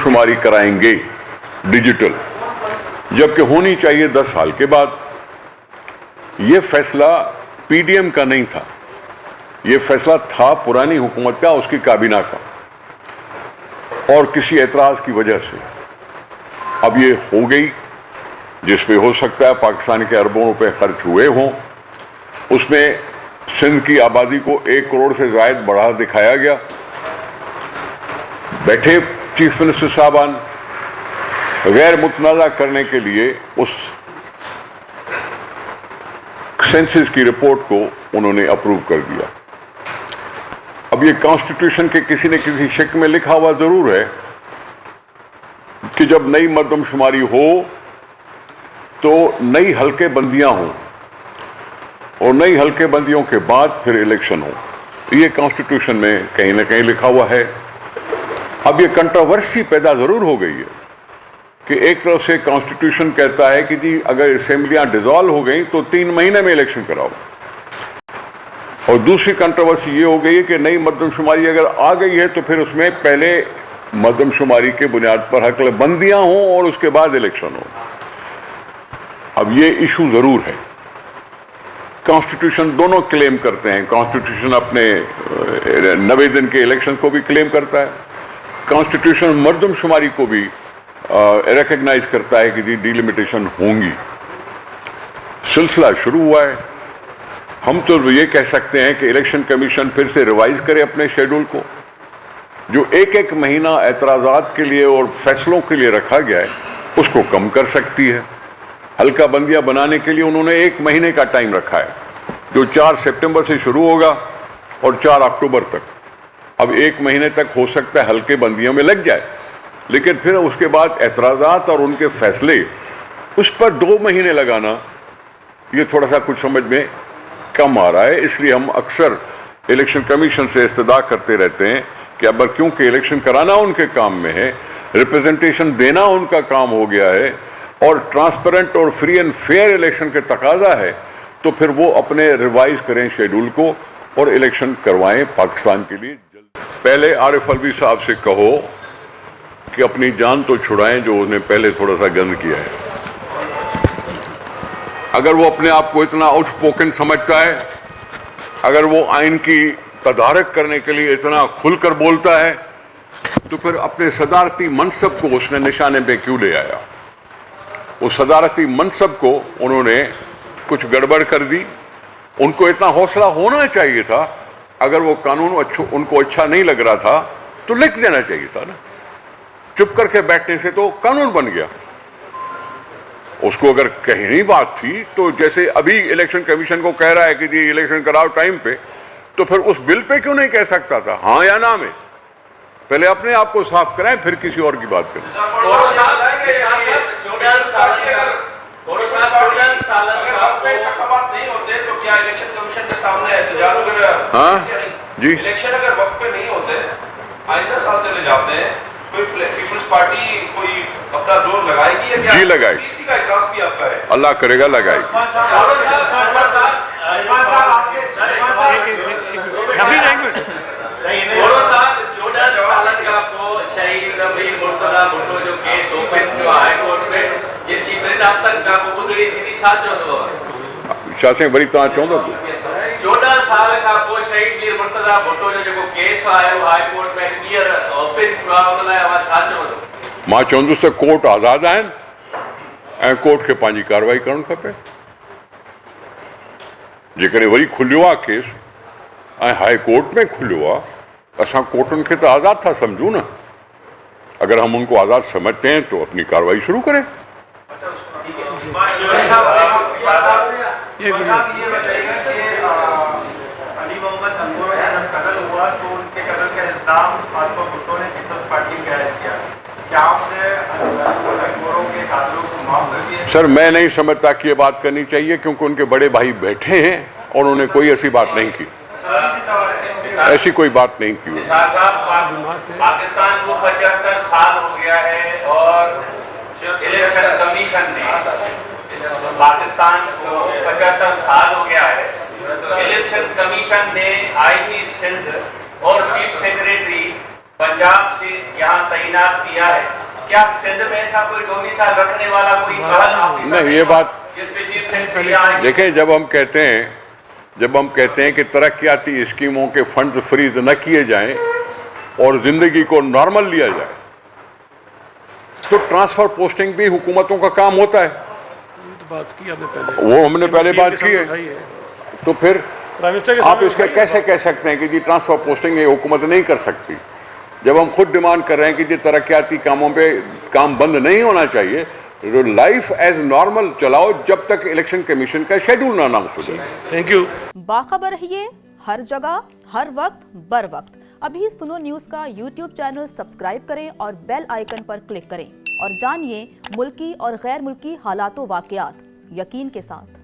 शुमारी कराएंगे डिजिटल, जबकि होनी चाहिए 10 साल के बाद। यह फैसला पीडीएम का नहीं था, यह फैसला था पुरानी हुकूमत का, उसकी काबीना का, और किसी एतराज की वजह से अब ये हो गई, जिसमें हो सकता है पाकिस्तान के अरबों रुपए खर्च हुए हों। उसमें सिंध की आबादी को 1 करोड़ से ज्यादा बढ़ा दिखाया गया। बैठे चीफ मिनिस्टर साहबान गैर मुतनाज़ा करने के लिए उस सेंसस की रिपोर्ट को उन्होंने अप्रूव कर दिया। अब ये कॉन्स्टिट्यूशन के किसी न किसी शिक में लिखा हुआ जरूर है कि जब नई मर्दमशुमारी हो तो नई हल्के बंदियां हों, और नई हल्के बंदियों के बाद फिर इलेक्शन हो। ये कॉन्स्टिट्यूशन में कहीं ना कहीं लिखा हुआ है। अब ये कंट्रोवर्सी पैदा जरूर हो गई है कि एक तरफ से कॉन्स्टिट्यूशन कहता है कि जी अगर असेंबलियां डिसॉल्व हो गई तो 3 महीने में इलेक्शन कराओ, और दूसरी कंट्रोवर्सी ये हो गई है कि नई मर्दमशुमारी अगर आ गई है तो फिर उसमें पहले मर्दमशुमारी के बुनियाद पर हकल बंदियां हों और उसके बाद इलेक्शन हो। अब ये इशू जरूर है। कॉन्स्टिट्यूशन दोनों क्लेम करते हैं। कॉन्स्टिट्यूशन अपने 90 दिन के इलेक्शन को भी क्लेम करता है, कॉन्स्टिट्यूशन मर्दमशुमारी को भी रिकग्नाइज करता है कि जी डिलिमिटेशन होंगी। सिलसिला शुरू हुआ है। हम तो ये कह सकते हैं कि इलेक्शन कमीशन फिर से रिवाइज करे अपने शेड्यूल को, जो एक महीना एतराजात के लिए और फैसलों के लिए रखा गया है उसको कम कर सकती है। हल्का बंदियां बनाने के लिए उन्होंने 1 महीने का टाइम रखा है, जो 4 सितंबर से शुरू होगा और 4 अक्टूबर तक। अब 1 महीने तक हो सकता है हल्के बंदियों में लग जाए, लेकिन फिर उसके बाद एतराजात और उनके फैसले, उस पर 2 महीने लगाना ये थोड़ा सा कुछ समझ में कम आ रहा है। इसलिए हम अक्सर इलेक्शन कमीशन से इस्तदा करते रहते हैं कि अब क्योंकि इलेक्शन कराना उनके काम में है, रिप्रेजेंटेशन देना उनका काम हो गया है, और ट्रांसपेरेंट और फ्री एंड फेयर इलेक्शन के तकाजा है, तो फिर वो अपने रिवाइज करें शेड्यूल को और इलेक्शन करवाएं पाकिस्तान के लिए। पहले आरिफ अलवी साहब से कहो कि अपनी जान तो छुड़ाएं जो उन्हें पहले थोड़ा सा गंद किया है। अगर वो अपने आप को इतना आउटस्पोकन समझता है, अगर वो आइन की तदारक करने के लिए इतना खुलकर बोलता है, तो फिर अपने सदारती मनसब को उसने निशाने पे क्यों ले आया? उस सदारती मनसब को उन्होंने कुछ गड़बड़ कर दी। उनको इतना हौसला होना चाहिए था, अगर वो कानून उनको अच्छा नहीं लग रहा था तो लिख देना चाहिए था ना। चुप करके बैठने से तो कानून बन गया। उसको अगर कहनी बात थी तो जैसे अभी इलेक्शन कमीशन को कह रहा है कि जी इलेक्शन कराओ टाइम पे, तो फिर उस बिल पे क्यों नहीं कह सकता था हाँ या ना में? पहले अपने आप को साफ कराएं, फिर किसी और की बात करें। नहीं होते तो क्या इलेक्शन कमीशन के सामने एहतजाज वगैरह? हाँ जी, इलेक्शन अगर वक्त पे नहीं होते, आइंदा साल चले जाते हैं, कोई पीपल्स पार्टी कोई अपना जोर लगाएगी या क्या? जी लगाएगी। सीसी का इजलास भी आपका है, अल्लाह करेगा लगाएगी। शाह सिंह वरी तव्हां चवंदो 14 साल खां पोइ शहीद वीर मुर्तज़ा भुट्टो जो जेको केस आयो हाई कोर्ट में हींअर ऑफिस थियो आहे, उन लाइ अवां छा चवंदो? मां चवंदुसि त कोर्ट आज़ाद आहिनि ऐं कोर्ट खे पंहिंजी कार्रवाई करणु खपे। जेकॾहिं वरी खुलियो आहे केस ऐं हाई कोर्ट में खुलियो आहे, असां कोर्टुनि खे त आज़ाद था समझूं ना। अगर हम उनको आज़ाद समझते हैं तो अपनी कार्रवाई शुरू करें। ये बताइएगा कि अली मोहम्मद अंगूर जब कत्ल हुआ तो उनके कत्ल का इल्जाम भाजपा भुट्टो ने पीपल्स पार्टी में आयद किया। क्या आपने अंगूरों के कातलों को माफ कर दिया? सर मैं नहीं समझता कि ये बात करनी चाहिए, क्योंकि उनके बड़े भाई बैठे हैं और उन्होंने कोई ऐसी बात नहीं की, ऐसी कोई बात नहीं की। पाकिस्तान को 75 साल हो गया है और इलेक्शन कमीशन ने पाकिस्तान को 75 साल हो गया है, इलेक्शन कमीशन ने आईजी सिंध और चीफ सेक्रेटरी पंजाब से यहाँ तैनात किया है, क्या सिंध में ऐसा कोई डोमिसाइल रखने वाला कोई पहल ऑफिसर नहीं, ये बात जिसमें चीफ सेक्रेटरी आए? देखिए, जब हम कहते हैं कि तरक्याती स्कीमों के फंड फ्रीज न किए जाएं और जिंदगी को नॉर्मल लिया जाए, तो ट्रांसफर पोस्टिंग भी हुकूमतों का काम होता है। बात की आपने पहले, वो हमने पहले बात की है। तो फिर आप इसके कैसे कह सकते हैं कि जी ट्रांसफर पोस्टिंग ये हुकूमत नहीं कर सकती, जब हम खुद डिमांड कर रहे हैं कि जी तरक्याती कामों पे काम बंद नहीं होना चाहिए, लाइफ एज नॉर्मल चलाओ जब तक इलेक्शन कमीशन का शेड्यूल ना अनाउंस हो जाए। Thank you. बाखबर रहिए हर जगह, हर वक्त, बर वक्त। अभी सुनो न्यूज़ का यूट्यूब चैनल सब्सक्राइब करें और बेल आइकन पर क्लिक करें और जानिए मुल्की और गैर मुल्की हालातों वाक़यात यकीन के साथ।